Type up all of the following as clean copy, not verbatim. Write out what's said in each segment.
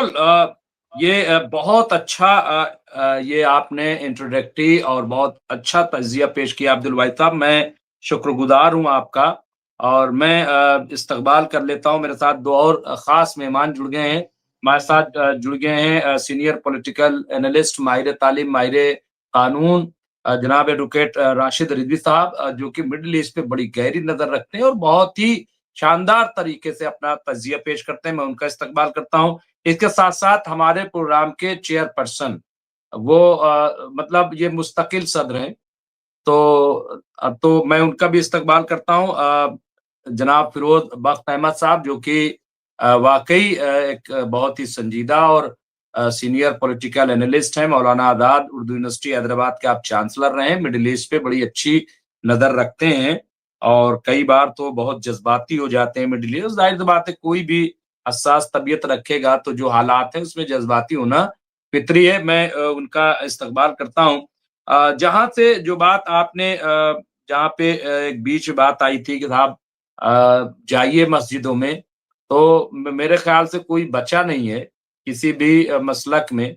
بالکल ये बहुत अच्छा ये आपने इंट्रोडक्टरी और बहुत अच्छा तजिया पेश किया अब्दुल वाहिद साहब। मैं शुक्रगुजार हूँ आपका और मैं इस्तकबाल कर लेता हूँ। मेरे साथ दो और ख़ास मेहमान जुड़ गए हैं। हमारे साथ जुड़ गए हैं सीनियर पॉलिटिकल एनालिस्ट, माहिर तालीम, माहिर कानून जनाब एडवोकेट राशिद रिजवी साहब, जो कि मिडल ईस्ट पे बड़ी गहरी नज़र रखते हैं और बहुत ही शानदार तरीके से अपना तजिया पेश करते हैं। मैं उनका इस्तकबाल करता हूँ। इसके साथ साथ हमारे प्रोग्राम के चेयरपर्सन, वो मतलब ये मुस्तकिल सदर हैं, तो मैं उनका भी इस्तकबाल करता हूँ। जनाब फिरोज बख्त अहमद साहब, जो कि वाकई एक बहुत ही संजीदा और सीनियर पॉलिटिकल एनालिस्ट हैं। मौलाना आजाद उर्दू यूनिवर्सिटी हैदराबाद के आप चांसलर रहे हैं, मिडिल ईस्ट पे बड़ी अच्छी नजर रखते हैं और कई बार तो बहुत जज्बाती हो जाते हैं मिडिल ईस्ट। जाहिर सी बात है, कोई भी हसास तबीयत रखेगा तो जो हालात है उसमें जज्बाती होना फितरी है। मैं उनका इस्तकबाल करता हूँ। जहां से जो बात आपने जहाँ पे एक बीच बात आई थी कि साहब जाइए मस्जिदों में, तो मेरे ख्याल से कोई बचा नहीं है किसी भी मसलक में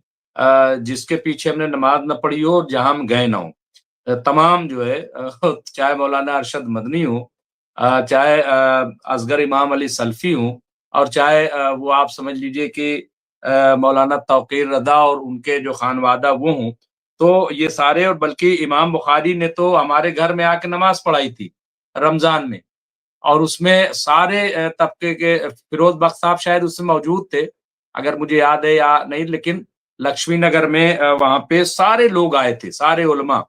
जिसके पीछे हमने नमाज न पढ़ी हो और जहां हम गए ना हो। तमाम जो है चाहे मौलाना अरशद मदनी हो, चाहे असगर इमाम अली सल्फी हो, और चाहे वो आप समझ लीजिए कि मौलाना तौकीर रदा और उनके जो खानवादा वो हों, तो ये सारे, और बल्कि इमाम बुखारी ने तो हमारे घर में आके नमाज पढ़ाई थी रमजान में, और उसमें सारे तबके के फिरोज बख्श साहब शायद उसमें मौजूद थे, अगर मुझे याद है या नहीं, लेकिन लक्ष्मी नगर में वहां पे सारे लोग आए थे, सारे उलमा।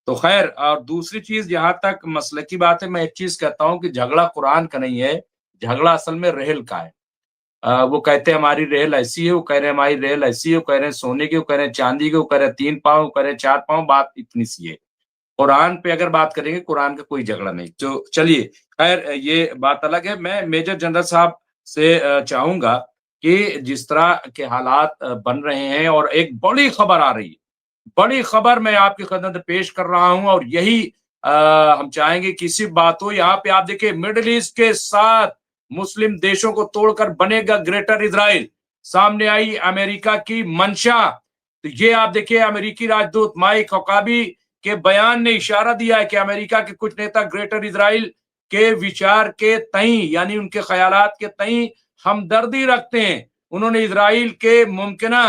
तो खैर, और दूसरी चीज, जहां तक मसले की बात है, मैं एक चीज कहता हूँ कि झगड़ा कुरान का नहीं है, झगड़ा असल में रेहल का है। वो कहते हैं हमारी रेहल ऐसी है, वो कह रहे हैं हमारी रेहल ऐसी है, वो कह रहे हैं सोने की, वो कह रहे हैं चांदी की, वो कह रहे हैं 3 पाँव, वो कह रहे हैं 4 पाँव। बात इतनी सी है। कुरान पे अगर बात करेंगे, कुरान का कोई झगड़ा नहीं। तो चलिए, खैर ये बात अलग है। मैं मेजर जनरल साहब से चाहूंगा कि जिस तरह के हालात बन रहे हैं और एक बड़ी खबर आ रही है, बड़ी खबर मैं आपकी खिदमत में पेश कर रहा हूं, और यही हम चाहेंगे कि इसी बात हो। यहाँ पे आप देखिए, मिडिल ईस्ट के साथ मुस्लिम देशों को तोड़कर बनेगा ग्रेटर इजराइल। सामने आई अमेरिका की मंशा। तो ये आप देखिए, अमेरिकी राजदूत माइक हकाबी के बयान ने इशारा दिया है कि अमेरिका के कुछ नेता ग्रेटर इजराइल के विचार के तई, यानी उनके ख्यालात के तई हमदर्दी रखते हैं। उन्होंने इजराइल के मुमकिना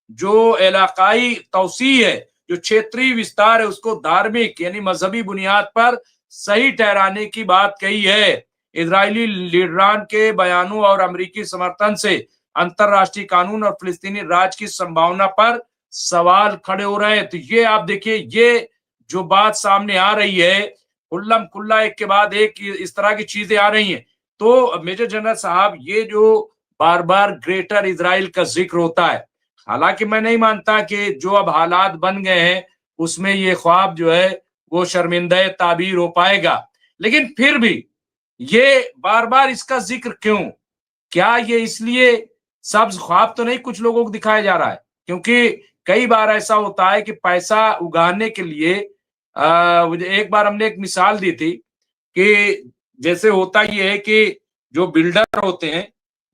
जो इलाकाई तौसी है, जो क्षेत्रीय विस्तार है, उसको धार्मिक यानी मजहबी बुनियाद पर सही ठहराने की बात कही है। इजरायली लीडरान के बयानों और अमेरिकी समर्थन से अंतरराष्ट्रीय कानून और फिलिस्तीनी राज की संभावना पर सवाल खड़े हो रहे हैं। तो ये आप देखिए, ये जो बात सामने आ रही है, खुल्लम खुल्ला एक के बाद एक इस तरह की चीजें आ रही हैं। तो मेजर जनरल साहब, ये जो बार बार ग्रेटर इजराइल का जिक्र होता है, हालांकि मैं नहीं मानता कि जो अब हालात बन गए हैं उसमें ये ख्वाब जो है वो शर्मिंदा ताबीर हो पाएगा, लेकिन फिर भी ये बार बार इसका जिक्र क्यों? क्या ये इसलिए सब्ज ख्वाब तो नहीं कुछ लोगों को दिखाया जा रहा है? क्योंकि कई बार ऐसा होता है कि पैसा उगाने के लिए एक बार हमने एक मिसाल दी थी कि जैसे होता ये है कि जो बिल्डर होते हैं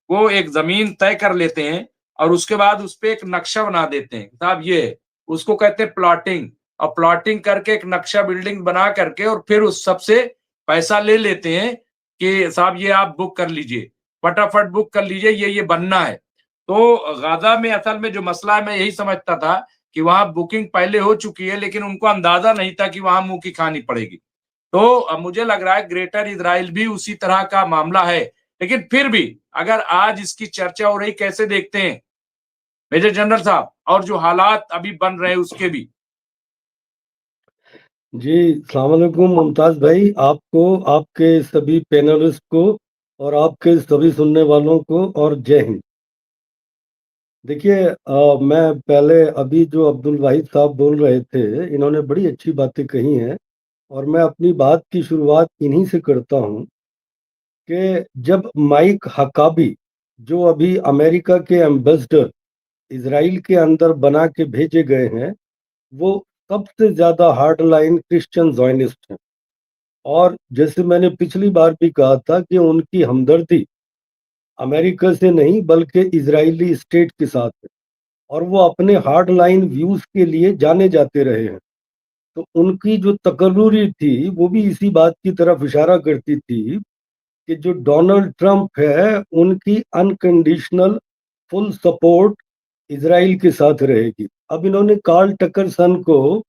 वो एक जमीन तय कर लेते हैं और उसके बाद उस पे एक नक्शा बना देते हैं, साहब ये है, उसको कहते हैं प्लॉटिंग। और प्लॉटिंग करके एक नक्शा बिल्डिंग बना करके और फिर उस सबसे पैसा ले लेते हैं कि साहब ये आप बुक कर लीजिए, फटाफट बुक कर लीजिए, ये बनना है। तो गाजा में असल में जो मसला है, मैं यही समझता था कि वहां बुकिंग पहले हो चुकी है, लेकिन उनको अंदाजा नहीं था कि वहां मुंह की खानी पड़ेगी। तो अब मुझे लग रहा है ग्रेटर इजराइल भी उसी तरह का मामला है। लेकिन फिर भी अगर आज इसकी चर्चा हो रही, कैसे देखते हैं मेजर जनरल साहब, और जो हालात अभी बन रहे हैं उसके भी? जी, अस्सलाम वालेकुम मुमताज भाई, आपको, आपके सभी पैनलिस्ट को और आपके सभी सुनने वालों को, और जय हिंद। देखिए, मैं पहले अभी जो अब्दुल वाहिद साहब बोल रहे थे, इन्होंने बड़ी अच्छी बातें कही हैं और मैं अपनी बात की शुरुआत इन्हीं से करता हूं कि जब माइक हकाबी, जो अभी अमेरिका के एम्बेसडर इजराइल के अंदर बना के भेजे गए हैं, वो सबसे ज्यादा हार्ड लाइन क्रिश्चियन ज़ायनिस्ट हैं। और जैसे मैंने पिछली बार भी कहा था कि उनकी हमदर्दी अमेरिका से नहीं बल्कि इजरायली स्टेट के साथ है, और वो अपने हार्ड लाइन व्यूज के लिए जाने जाते रहे हैं। तो उनकी जो तकर्रुरी थी वो भी इसी बात की तरफ इशारा करती थी कि जो डोनाल्ड ट्रंप है उनकी अनकंडीशनल फुल सपोर्ट इजराइल के साथ रहेगी। अब इन्होंने कार्ल टकरसन को,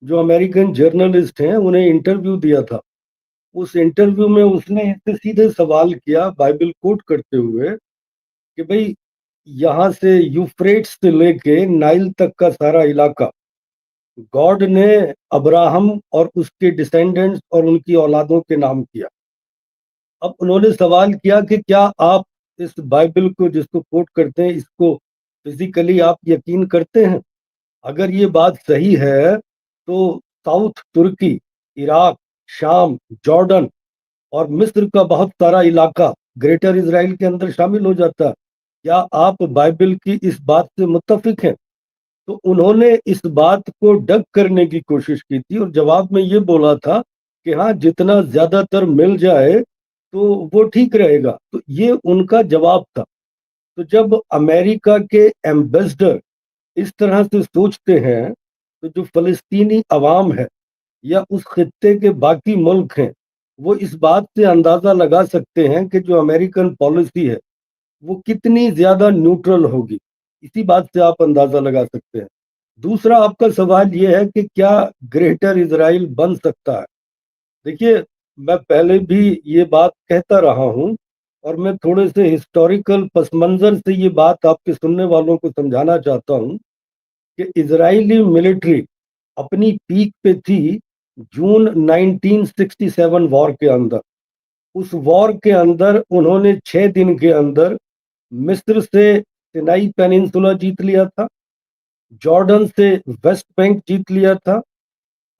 जो अमेरिकन जर्नलिस्ट हैं, उन्हें इंटरव्यू दिया था। उस इंटरव्यू में उसने इससे सीधे सवाल किया, बाइबल कोट करते हुए, कि भाई यहाँ से यूफ्रेट्स से लेके नाइल तक का सारा इलाका गॉड ने अब्राहम और उसके डिसेंडेंट्स और उनकी औलादों के नाम किया। अब उन्होंने सवाल किया कि क्या आप इस बाइबल को जिसको कोट करते हैं इसको फिजिकली आप यकीन करते हैं? अगर ये बात सही है तो साउथ तुर्की, इराक, शाम, जॉर्डन और मिस्र का बहुत सारा इलाका ग्रेटर इजराइल के अंदर शामिल हो जाता है। क्या आप बाइबल की इस बात से मुत्तफिक हैं? तो उन्होंने इस बात को डग करने की कोशिश की थी और जवाब में ये बोला था कि हाँ, जितना ज्यादातर मिल जाए तो वो ठीक रहेगा। तो ये उनका जवाब था। तो जब अमेरिका के एम्बेसडर इस तरह से सोचते हैं तो जो फलस्तीनी अवाम है या उस खित्ते के बाकी मुल्क हैं, वो इस बात से अंदाजा लगा सकते हैं कि जो अमेरिकन पॉलिसी है वो कितनी ज्यादा न्यूट्रल होगी। इसी बात से आप अंदाजा लगा सकते हैं। दूसरा आपका सवाल ये है कि क्या ग्रेटर इजराइल बन सकता है? देखिए, मैं पहले भी ये बात कहता रहा हूँ और मैं थोड़े से हिस्टोरिकल पस मंजर से ये बात आपके सुनने वालों को समझाना चाहता हूँ कि इजरायली मिलिट्री अपनी पीक पे थी जून 1967 वॉर के अंदर। उस वॉर के अंदर उन्होंने 6 दिन के अंदर मिस्र से सिनाई पेनिनसुला जीत लिया था, जॉर्डन से वेस्ट बैंक जीत लिया था,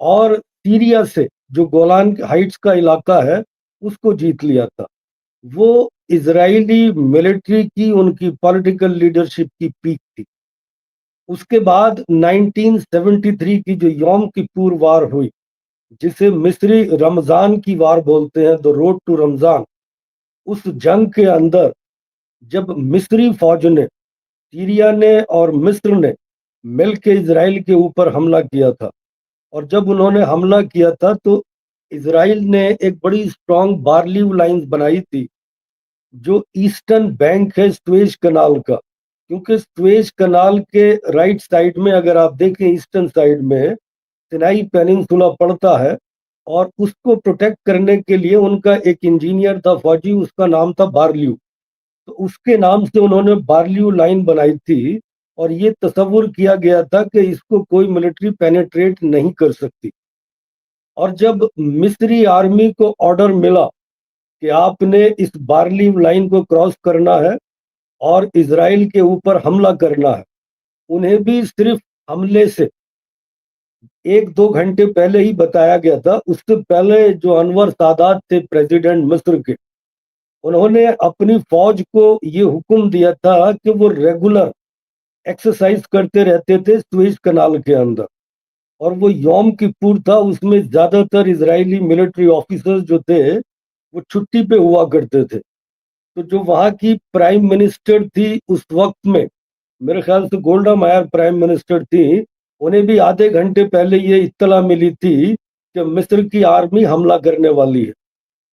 और सीरिया से जो गोलान हाइट्स का इलाका है उसको जीत लिया था। वो इजरायली मिलिट्री की, उनकी पॉलिटिकल लीडरशिप की पीक थी। उसके बाद 1973 की जो यौम किप्पूर वार हुई, जिसे मिस्री रमजान की वार बोलते हैं, द रोड टू रमजान, उस जंग के अंदर जब मिस्री फौज ने, सीरिया ने और मिस्र ने मिल के इजराइल के ऊपर हमला किया था, और जब उन्होंने हमला किया था तो इजराइल ने एक बड़ी स्ट्रॉन्ग बारलीव लाइंस बनाई थी जो ईस्टर्न बैंक है स्वेज कनाल का। क्योंकि स्वेज कनाल के राइट साइड में अगर आप देखें, ईस्टर्न साइड में सिनाई पेनिनसुला पड़ता है, और उसको प्रोटेक्ट करने के लिए उनका एक इंजीनियर था फौजी, उसका नाम था बारलीव। तो उसके नाम से उन्होंने बारलीव लाइन बनाई थी, और ये तस्वुर किया गया था कि इसको कोई मिलिट्री पेनेट्रेट नहीं कर सकती। और जब मिस्री आर्मी को ऑर्डर मिला कि आपने इस बारलीव लाइन को क्रॉस करना है और इजराइल के ऊपर हमला करना है, उन्हें भी सिर्फ हमले से 1-2 घंटे पहले ही बताया गया था। उससे पहले जो अनवर सादात थे प्रेसिडेंट मिस्र के, उन्होंने अपनी फौज को ये हुक्म दिया था कि वो रेगुलर एक्सरसाइज करते रहते थे स्वेज कनाल के अंदर। और वो यौम किप्पूर था, उसमें ज्यादातर इजरायली मिलिट्री ऑफिसर्स जो थे वो छुट्टी पे हुआ करते थे। तो जो वहाँ की प्राइम मिनिस्टर थी उस वक्त में, मेरे ख्याल से गोल्डा मायर प्राइम मिनिस्टर थी, उन्हें भी आधे घंटे पहले ये इत्तला मिली थी कि मिस्र की आर्मी हमला करने वाली है।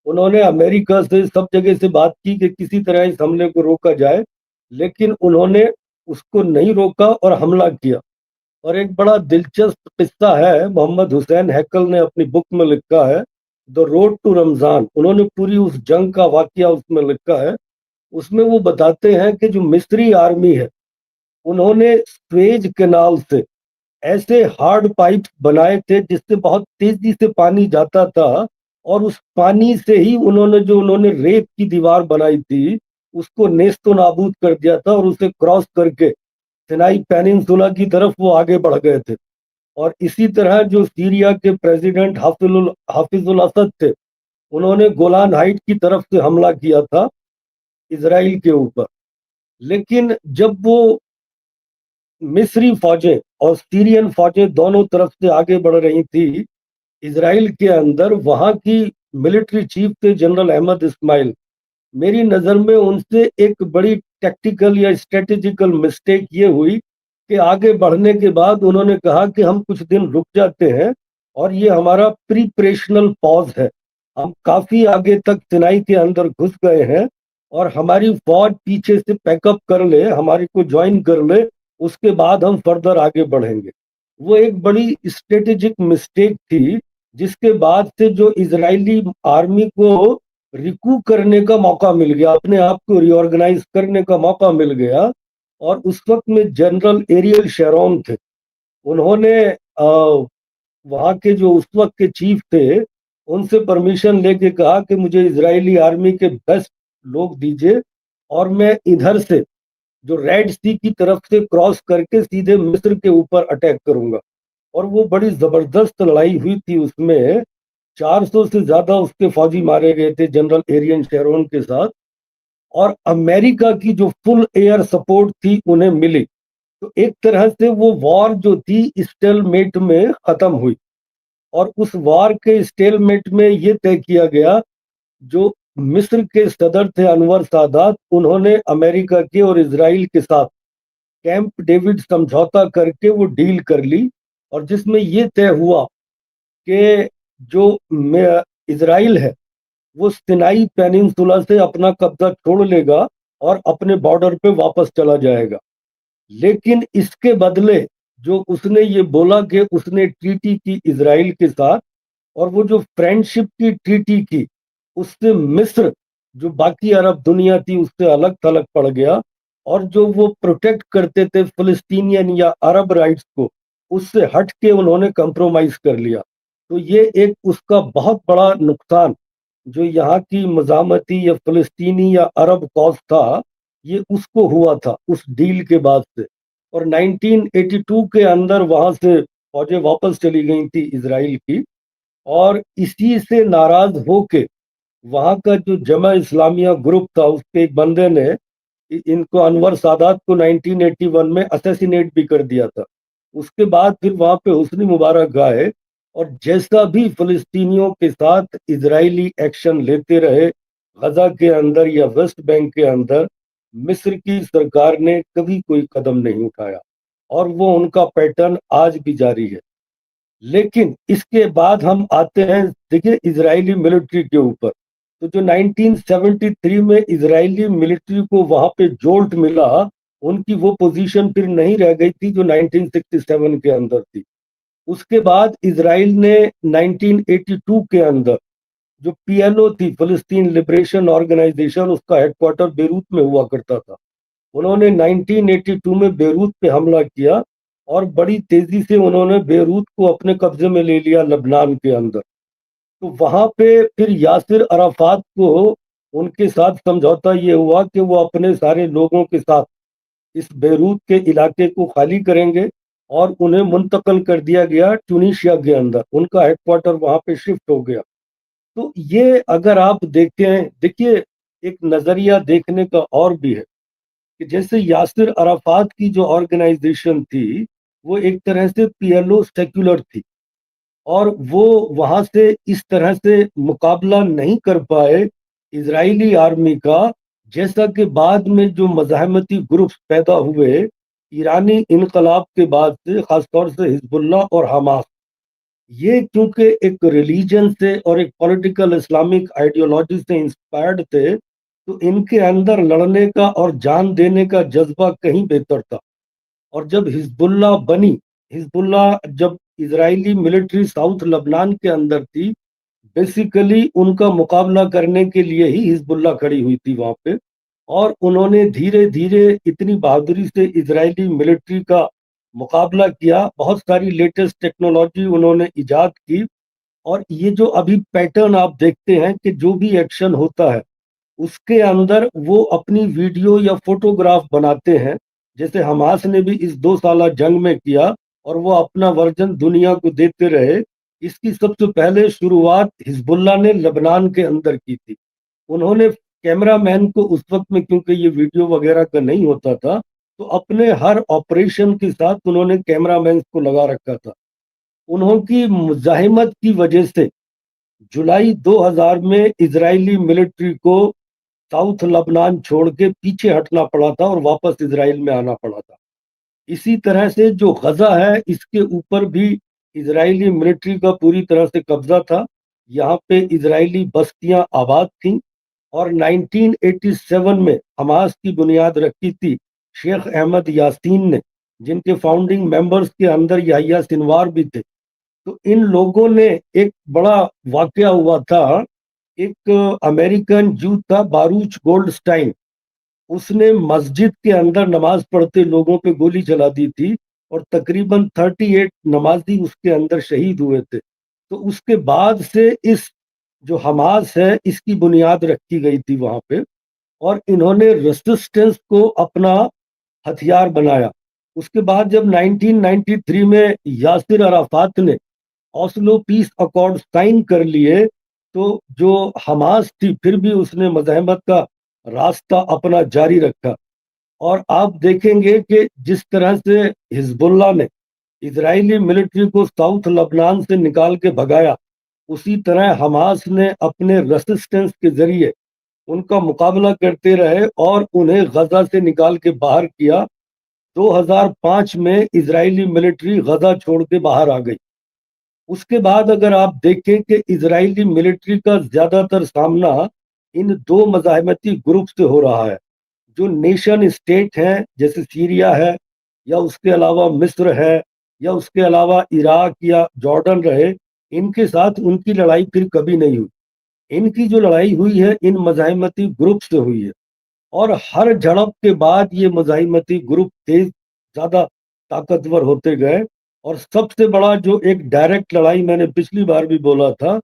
उन्होंने अमेरिका से, सब जगह से बात की कि किसी तरह इस हमले को रोका जाए, लेकिन उन्होंने उसको नहीं रोका और हमला किया। और एक बड़ा दिलचस्प किस्सा है, मोहम्मद हुसैन हैकल ने अपनी बुक में लिखा है द रोड टू रमजान। उन्होंने पूरी उस जंग का वाकया उसमें लिखा है। उसमें वो बताते हैं कि जो मिस्री आर्मी है, उन्होंने स्वेज कैनाल से ऐसे हार्ड पाइप बनाए थे जिससे बहुत तेजी से पानी जाता था, और उस पानी से ही उन्होंने रेत की दीवार बनाई थी, उसको नेस्तो नाबूद कर दिया था, और उसे क्रॉस करके सिनाई पेनिनसुला की तरफ वो आगे बढ़ गए थे। और इसी तरह जो सीरिया के प्रेसिडेंट हाफिजुल असद थे, उन्होंने गोलान हाइट की तरफ से हमला किया था इजराइल के ऊपर। लेकिन जब वो मिस्री फौजें और सीरियन फौजें दोनों तरफ से आगे बढ़ रही थी इजराइल के अंदर, वहां की मिलिट्री चीफ थे जनरल अहमद इस्माइल। मेरी नज़र में उनसे एक बड़ी टैक्टिकल या स्ट्रेटेजिकल मिस्टेक ये हुई कि आगे बढ़ने के बाद उन्होंने कहा कि हम कुछ दिन रुक जाते हैं और ये हमारा प्रिपरेशनल पॉज है, हम काफ़ी आगे तक सिनाई के अंदर घुस गए हैं और हमारी फौज पीछे से पैकअप कर ले, हमारी को ज्वाइन कर ले, उसके बाद हम फर्दर आगे बढ़ेंगे। वो एक बड़ी स्ट्रेटेजिक मिस्टेक थी, जिसके बाद से जो इजरायली आर्मी को रिकू करने का मौका मिल गया, अपने आप को रिऑर्गेनाइज करने का मौका मिल गया। और उस वक्त में जनरल एरियल शेरोन थे, उन्होंने वहाँ के जो उस वक्त के चीफ थे उनसे परमिशन लेके कहा कि मुझे इजरायली आर्मी के बेस्ट लोग दीजिए और मैं इधर से जो रेड सी की तरफ से क्रॉस करके सीधे मिस्र के ऊपर अटैक करूंगा। और वो बड़ी जबरदस्त लड़ाई हुई थी, उसमें 400 से ज्यादा उसके फौजी मारे गए थे जनरल एरियन शेरोन के साथ, और अमेरिका की जो फुल एयर सपोर्ट थी उन्हें मिली। तो एक तरह से वो वॉर जो थी स्टेलमेट में खत्म हुई। और उस वॉर के स्टेलमेट में ये तय किया गया, जो मिस्र के सदर थे अनवर सादात, उन्होंने अमेरिका के और इजराइल के साथ कैंप डेविड समझौता करके वो डील कर ली, और जिसमें ये तय हुआ कि जो इजराइल है वो सिनाई पेनिनसुला से अपना कब्जा छोड़ लेगा और अपने बॉर्डर पे वापस चला जाएगा। लेकिन इसके बदले जो उसने ये बोला कि उसने ट्रीटी की इजराइल के साथ, और वो जो फ्रेंडशिप की ट्रीटी की उससे मिस्र, जो बाकी अरब दुनिया थी, उससे अलग थलग पड़ गया। और जो वो प्रोटेक्ट करते थे फिलिस्तीनियन या अरब राइट्स को, उससे हट के उन्होंने कंप्रोमाइज कर लिया। तो ये एक उसका बहुत बड़ा नुकसान जो यहाँ की मज़ामती या फिलिस्तीनी या अरब कॉज था, ये उसको हुआ था उस डील के बाद से। और 1982 के अंदर वहां से फौजें वापस चली गई थी इजराइल की, और इसी से नाराज होके वहां का जो जमा इस्लामिया ग्रुप था, उसके एक बंदे ने इनको अनवर सादात को 1981 में असैसिनेट भी कर दिया था। उसके बाद फिर वहां पे हुस्नी मुबारक आए, और जैसा भी फिलिस्तीनियों के साथ इजरायली एक्शन लेते रहे गजा के अंदर या वेस्ट बैंक के अंदर, मिस्र की सरकार ने कभी कोई कदम नहीं उठाया, और वो उनका पैटर्न आज भी जारी है। लेकिन इसके बाद हम आते हैं, देखिए, इजरायली मिलिट्री के ऊपर। तो जो 1973 में इजरायली मिलिट्री को वहां पे जोल्ट मिला, उनकी वो पोजीशन फिर नहीं रह गई थी जो 1967 के अंदर थी। उसके बाद इजराइल ने 1982 के अंदर जो पीएलओ थी, फिलिस्तीन लिबरेशन ऑर्गेनाइजेशन, उसका हेडक्वार्टर बेरूत में हुआ करता था, उन्होंने 1982 में बेरूत पे हमला किया और बड़ी तेजी से उन्होंने बेरूत को अपने कब्जे में ले लिया लबनान के अंदर। तो वहां पे फिर यासिर अराफात को उनके साथ समझौता ये हुआ कि वो अपने सारे लोगों के साथ इस बेरूत के इलाके को खाली करेंगे, और उन्हें मुंतकल कर दिया गया ट्यूनीशिया के अंदर, उनका हेडक्वार्टर वहां पे शिफ्ट हो गया। तो ये अगर आप देखें, देखिए, एक नजरिया देखने का और भी है कि जैसे यासिर अराफात की जो ऑर्गेनाइजेशन थी, वो एक तरह से पीएलओ सेक्युलर थी, और वो वहां से इस तरह से मुकाबला नहीं कर पाए इजरायली आर्मी का, जैसा कि बाद में जो मज़ाहमती ग्रुप्स पैदा हुए ईरानी इनकलाब के बाद से, खासतौर से हिजबुल्लाह और हमास, ये क्योंकि एक रिलीजन से और एक पॉलिटिकल इस्लामिक आइडियोलॉजी से इंस्पायर्ड थे, तो इनके अंदर लड़ने का और जान देने का जज्बा कहीं बेहतर था। और जब हिजबुल्लाह बनी, हिजबुल्लाह जब इजरायली मिलिट्री साउथ लबनान के अंदर थी, बेसिकली उनका मुकाबला करने के लिए ही हिजबुल्लाह खड़ी हुई थी वहां पे। और उन्होंने धीरे धीरे इतनी बहादुरी से इजरायली मिलिट्री का मुकाबला किया, बहुत सारी लेटेस्ट टेक्नोलॉजी उन्होंने इजाद की। और ये जो अभी पैटर्न आप देखते हैं कि जो भी एक्शन होता है उसके अंदर वो अपनी वीडियो या फोटोग्राफ बनाते हैं, जैसे हमास ने भी इस 2 साल जंग में किया, और वो अपना वर्जन दुनिया को देते रहे। इसकी सबसे पहले शुरुआत हिजबुल्लाह ने लबनान के अंदर की थी। उन्होंने कैमरामैन को उस वक्त में, क्योंकि ये वीडियो वगैरह का नहीं होता था, तो अपने हर ऑपरेशन के साथ उन्होंने कैमरामैन को लगा रखा था। उन्होंने मुजाहिमत की वजह से जुलाई 2000 में इजरायली मिलिट्री को साउथ लबनान छोड़ के पीछे हटना पड़ा था और वापस इजराइल में आना पड़ा था। इसी तरह से जो गजा है इसके ऊपर भी इजरायली मिलिट्री का पूरी तरह से कब्जा था। यहाँ पे इजरायली बस्तियां आबाद थीं और 1987 में हमास की बुनियाद रखी थी शेख अहमद यासीन ने, जिनके फाउंडिंग मेंबर्स के अंदर याह्या सिनवार भी थे। तो इन लोगों ने एक बड़ा वाकया हुआ था। एक अमेरिकन जू था बारूच गोल्डस्टाइन, उसने मस्जिद के अंदर नमाज पढ़ते लोगों पे गोली चला दी थी और तकरीबन 38 नमाजी उसके अंदर शहीद हुए थे। तो उसके बाद से इस जो हमास है इसकी बुनियाद रखी गई थी वहां पे, और इन्होंने रेसिस्टेंस को अपना हथियार बनाया। उसके बाद जब 1993 में यासिर अराफात ने ऑस्लो पीस अकॉर्ड साइन कर लिए, तो जो हमास थी फिर भी उसने मज़ाहमत का रास्ता अपना जारी रखा। और आप देखेंगे कि जिस तरह से हिजबुल्लाह ने इजरायली मिलिट्री को साउथ लबनान से निकाल के भगाया, उसी तरह हमास ने अपने रेसिस्टेंस के जरिए उनका मुकाबला करते रहे और उन्हें गजा से निकाल के बाहर किया। 2005 में इजरायली मिलिट्री गजा छोड़ के बाहर आ गई। उसके बाद अगर आप देखें कि इजरायली मिलिट्री का ज्यादातर सामना इन दो मज़ाहमती ग्रुप से हो रहा है। जो नेशन स्टेट हैं जैसे सीरिया है, या उसके अलावा मिस्र है, या उसके अलावा इराक या जॉर्डन रहे, इनके साथ उनकी लड़ाई फिर कभी नहीं हुई। इनकी जो लड़ाई हुई है इन मज़ाहमती ग्रुप से हुई है, और हर झड़प के बाद ये मज़ाहमती ग्रुप तेज ज़्यादा ताकतवर होते गए। और सबसे बड़ा जो एक डायरेक्ट लड़ाई मैंने पिछली बार भी बोला था,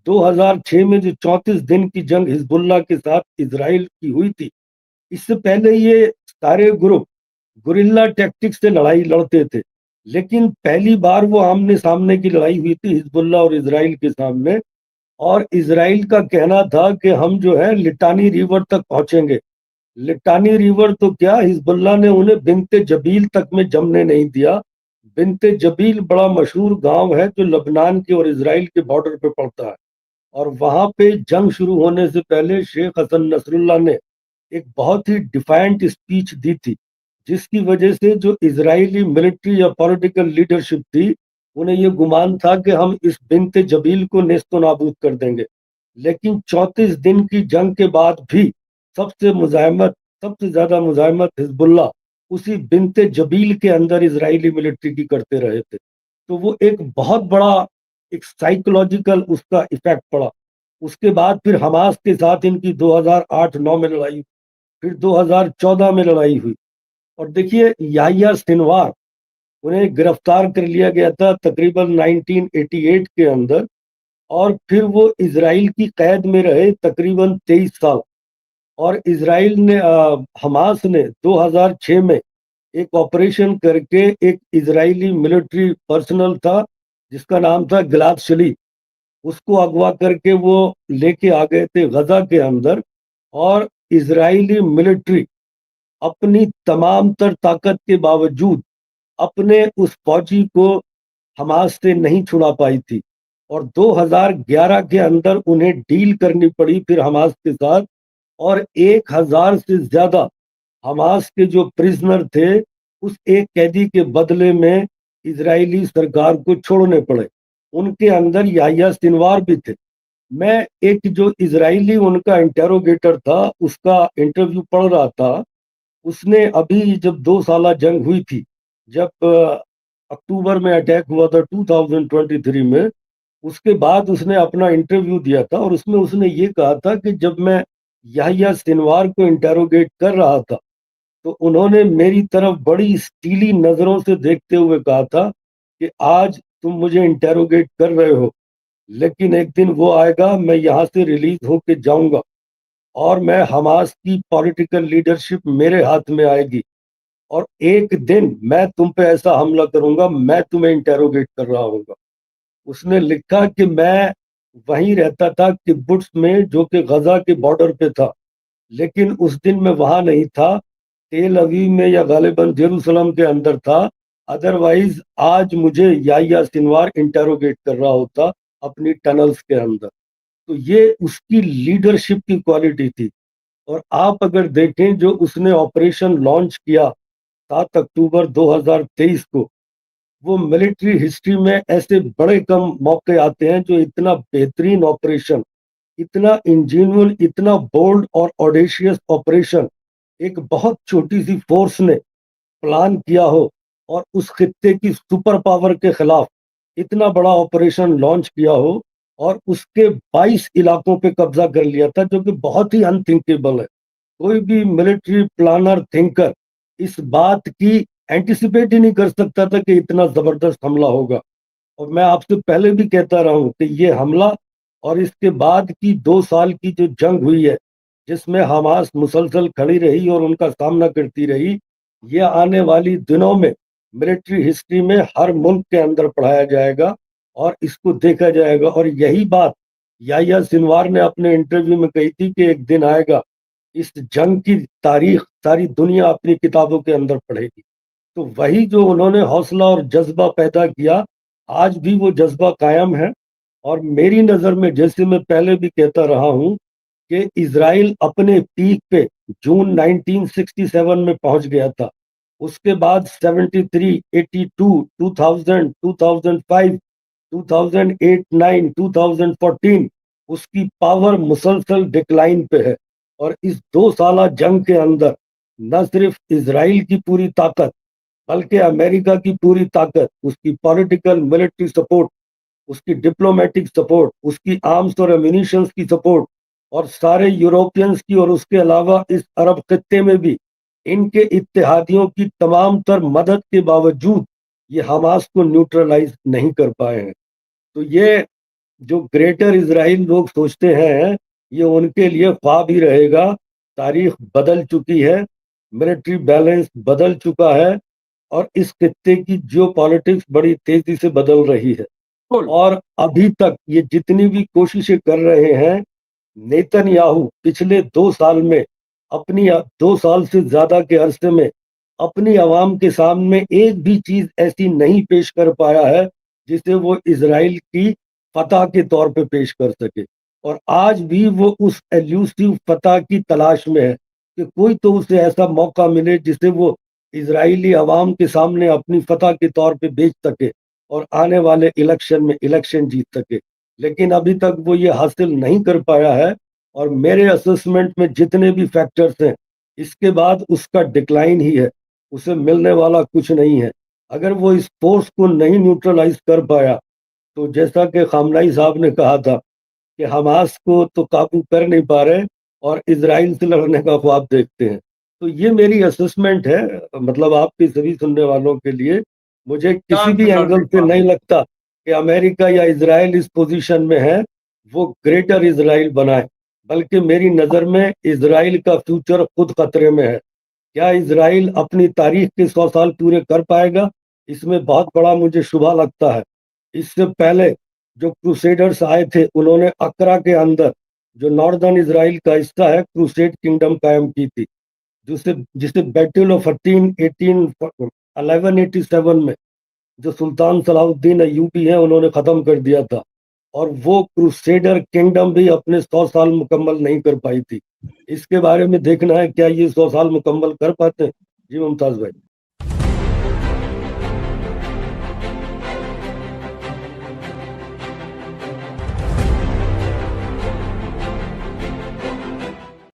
2006 में जो 34 दिन की जंग हिजबुल्लाह के साथ इजराइल की हुई थी, इससे पहले ये सारे ग्रुप गुरिल्ला टैक्टिक्स से लड़ाई लड़ते थे, लेकिन पहली बार वो आमने सामने की लड़ाई हुई थी हिजबुल्लाह और इजराइल के सामने। और इजराइल का कहना था कि हम जो है लिटानी रिवर तक पहुंचेंगे। लिटानी रिवर तो क्या, हिजबुल्लाह ने उन्हें बिनते जबील तक में जमने नहीं दिया। बिनते जबील बड़ा मशहूर गांव है जो लबनान के और इजराइल के बॉर्डर पे पड़ता है, और वहां पे जंग शुरू होने से पहले शेख हसन नसरुल्लाह ने एक बहुत ही डिफाइंट स्पीच दी थी, जिसकी वजह से जो इजरायली मिलिट्री या पॉलिटिकल लीडरशिप थी उन्हें ये गुमान था कि हम इस बिनते जबील को नेस्तो नाबूद कर देंगे। लेकिन 34 दिन की जंग के बाद भी सबसे मुजाहिमत सबसे ज्यादा मुजाहिमत हिजबुल्लाह उसी बिनते जबील के अंदर इजरायली मिलिट्री की करते रहे थे। तो वो एक बहुत बड़ा एक साइकोलॉजिकल उसका इफेक्ट पड़ा। उसके बाद फिर हमास के साथ इनकी 2008-9 में लड़ाई, फिर 2014 में लड़ाई हुई। और देखिए याह्या सिनवार, उन्हें गिरफ्तार कर लिया गया था तकरीबन 1988 के अंदर, और फिर वो इजराइल की कैद में रहे तकरीबन 23 साल। और इजराइल ने हमास ने 2006 में एक ऑपरेशन करके एक इजरायली मिलिट्री पर्सनल था जिसका नाम था गिलाद शली, उसको अगवा करके वो लेके आ गए थे गजा के अंदर। और इजरायली मिलिट्री अपनी तमाम तर ताकत के बावजूद अपने उस फौजी को हमास से नहीं छुड़ा पाई थी, और 2011 के अंदर उन्हें डील करनी पड़ी फिर हमास के साथ, और 1000 से ज्यादा हमास के जो प्रिजनर थे उस एक कैदी के बदले में इजरायली सरकार को छोड़ने पड़े। उनके अंदर याह्या सिनवार भी थे। मैं एक जो इजरायली उनका इंटेरोगेटर था उसका इंटरव्यू पढ़ रहा था। उसने अभी जब 2 साल जंग हुई थी, जब अक्टूबर में अटैक हुआ था 2023 में, उसके बाद उसने अपना इंटरव्यू दिया था, और उसमें उसने ये कहा था कि जब मैं याह्या सिनवार को इंटेरोगेट कर रहा था तो उन्होंने मेरी तरफ बड़ी स्टीली नजरों से देखते हुए कहा था कि आज तुम मुझे इंटेरोगेट कर रहे हो, लेकिन एक दिन वो आएगा मैं यहाँ से रिलीज होके जाऊंगा और मैं हमास की पॉलिटिकल लीडरशिप मेरे हाथ में आएगी, और एक दिन मैं तुम पे ऐसा हमला करूंगा, मैं तुम्हें इंटेरोगेट कर रहा हूँगा। उसने लिखा कि मैं वहीं रहता था किब्बुट्स में जो कि गजा के बॉर्डर पे था, लेकिन उस दिन मैं वहां नहीं था, तेल अवीव में या गालिबन जेरूसलम के अंदर था। अदरवाइज आज मुझे याह्या सिनवार इंटेरोगेट कर रहा होता अपनी टनल्स के अंदर। तो ये उसकी लीडरशिप की क्वालिटी थी। اور آپ اگر دیکھیں جو اس نے آپریشن لانچ کیا 7 اکتوبر 2023 کو، وہ ملٹری ہسٹری میں ایسے بڑے کم موقع آتے ہیں جو اتنا بہترین آپریشن، اتنا انجینول، اتنا بولڈ اور آڈیشیس آپریشن ایک بہت چھوٹی سی فورس نے پلان کیا ہو، اور اس خطے کی سپر پاور کے خلاف اتنا بڑا آپریشن لانچ کیا ہو، اور اس کے 22 علاقوں پہ قبضہ کر لیا تھا، جو کہ بہت ہی انتھنکیبل ہے۔ کوئی بھی ملٹری پلانر تھنکر اس بات کی اینٹیسپیٹ ہی نہیں کر سکتا تھا کہ اتنا زبردست حملہ ہوگا۔ اور میں آپ سے پہلے بھی کہتا رہا ہوں کہ یہ حملہ اور اس کے بعد کی 2 سال کی جو جنگ ہوئی ہے، جس میں حماس مسلسل کھڑی رہی اور ان کا سامنا کرتی رہی، یہ آنے والی دنوں میں ملٹری ہسٹری میں ہر ملک کے اندر پڑھایا جائے گا اور اس کو دیکھا جائے گا۔ اور یہی بات یحییٰ سنوار نے اپنے انٹرویو میں کہی تھی کہ ایک دن آئے گا اس جنگ کی تاریخ ساری دنیا اپنی کتابوں کے اندر پڑھے گی۔ تو وہی جو انہوں نے حوصلہ اور جذبہ پیدا کیا، آج بھی وہ جذبہ قائم ہے۔ اور میری نظر میں، جیسے میں پہلے بھی کہتا رہا ہوں، کہ اسرائیل اپنے پیک پہ جون 1967 میں پہنچ گیا تھا۔ اس کے بعد 73، 82، 2000، 2005، 2008، 9، 2014 اس کی پاور مسلسل ڈکلائن پہ ہے۔ اور اس 2 سالہ جنگ کے اندر نہ صرف اسرائیل کی پوری طاقت، بلکہ امریکہ کی پوری طاقت، اس کی پولیٹیکل ملٹری سپورٹ، اس کی ڈپلومیٹک سپورٹ، اس کی آرمز اور ایمونیشنز کی سپورٹ، اور سارے یوروپینز کی، اور اس کے علاوہ اس عرب خطے میں بھی ان کے اتحادیوں کی تمام تر مدد کے باوجود یہ حماس کو نیوٹرلائز نہیں کر پائے ہیں۔ تو یہ جو گریٹر اسرائیل لوگ سوچتے ہیں، یہ ان کے لیے خواب ہی رہے گا۔ تاریخ بدل چکی ہے، ملٹری بیلنس بدل چکا ہے، اور اس خطے کی جیو پالیٹکس بڑی تیزی سے بدل رہی ہے۔ اور ابھی تک یہ جتنی بھی کوششیں کر رہے ہیں، نیتن یاہو پچھلے 2 سال میں، اپنی 2 سال سے زیادہ کے عرصے میں اپنی عوام کے سامنے ایک بھی چیز ایسی نہیں پیش کر پایا ہے جسے وہ اسرائیل کی فتح کے طور پہ پیش کر سکے۔ اور آج بھی وہ اس ایلیوسیو فتح کی تلاش میں ہے کہ کوئی تو اسے ایسا موقع ملے جسے وہ اسرائیلی عوام کے سامنے اپنی فتح کے طور پہ بیچ سکے اور آنے والے الیکشن میں الیکشن جیت سکے۔ لیکن ابھی تک وہ یہ حاصل نہیں کر پایا ہے، اور میرے اسسمنٹ میں جتنے بھی فیکٹرز ہیں، اس کے بعد اس کا ڈکلائن ہی ہے، اسے ملنے والا کچھ نہیں ہے۔ اگر وہ اس فورس کو نہیں نیوٹرلائز کر پایا، تو جیسا کہ خامنہئی صاحب نے کہا تھا کہ حماس کو تو قابو کر نہیں پا رہے اور اسرائیل سے لڑنے کا خواب دیکھتے ہیں۔ تو یہ میری اسسمنٹ ہے، مطلب آپ کے سبھی سننے والوں کے لیے۔ مجھے کسی بھی اینگل سے نہیں لگتا کہ امریکہ یا اسرائیل اس پوزیشن میں ہے وہ گریٹر اسرائیل بنائے، بلکہ میری نظر میں اسرائیل کا فیوچر خود خطرے میں ہے۔ کیا اسرائیل اپنی تاریخ کے 100 سال پورے کر پائے گا؟ اس میں بہت بڑا مجھے شبہ لگتا ہے۔ اس سے پہلے جو کروسیڈرز آئے تھے، انہوں نے اکرا کے اندر جو ناردرن اسرائیل کا حصہ ہے، کروسیڈ کنگڈم قائم کی تھی، جسے بیٹل آف 1187 میں جو سلطان صلاح الدین ایوبی ہیں انہوں نے ختم کر دیا تھا۔ اور وہ کروسیڈر کنگڈم بھی اپنے 100 سال مکمل نہیں کر پائی تھی۔ اس کے بارے میں دیکھنا ہے کیا یہ 100 سال مکمل کر پاتے ہیں؟ جی ممتاز بھائی۔